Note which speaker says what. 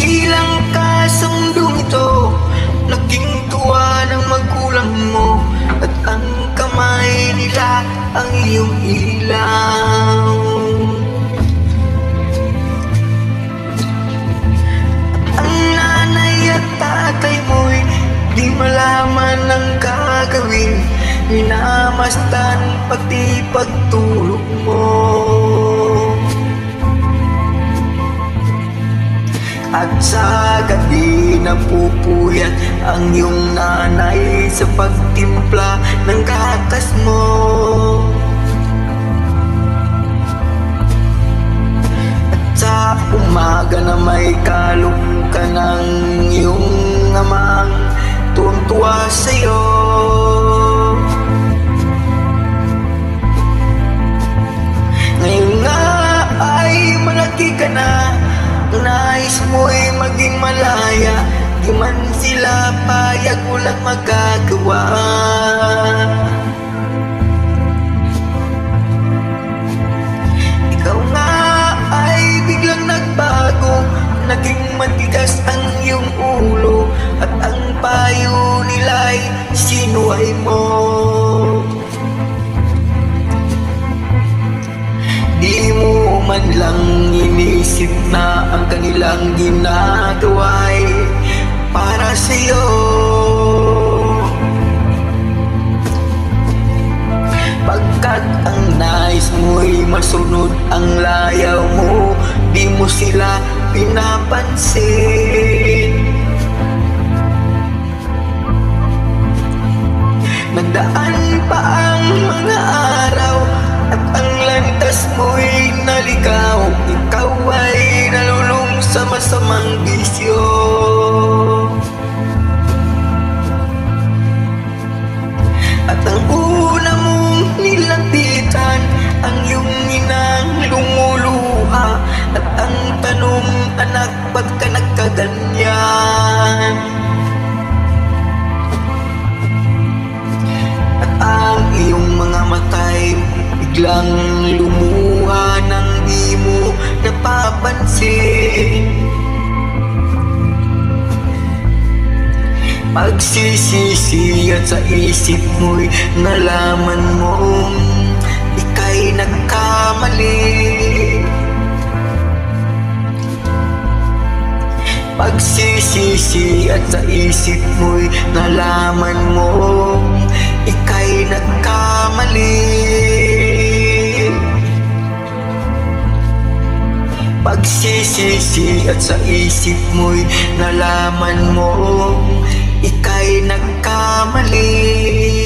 Speaker 1: silang kasundong ito, laking tuwa ng magulang mo, at ang kamay nila ang iyong ilaw. At ang nanay at tatay mo'y di malaman ang gagawin, minamasdan pati pagtulog mo. At sa gabi napupuyat ang iyong nanay sa pagtimpla ng gatas mo. At sa umaga na may kalong ka ng iyong amang tuwang-tuwa sa'yo. Ngayon nga ay malaki ka na, nais mo'y maging malaya, di man sila payag, walang magagawa. Ikaw nga ay biglang nagbago, naging matigas ang iyong ulo, at ang payo nila'y sinuway mo. Di mo man lang inisip na ang kanilang ginagawa'y para sa'yo. Pagkat ang nais mo'y masunod ang layaw mo, di mo sila pinapansin. Nagdaan pa ang mga araw at ang landas mo'y naligaw, ikaw ay nalulung sa masamang bisyo. At ang una mong nilapitan, ang iyong inang lumuluha, at ang tanong, anak, ba't ka nagkaganyan? At ang iyong mga matay biglang lumuha nang di mo napapansin. Pagsisisi at sa isip mo'y nalaman mong ika'y nagkamali. Pagsisisi at sa isip mo'y nalaman mong ika'y nagkamali. Pagsisisi at sa isip mo'y nalaman mo ika'y nagkamali.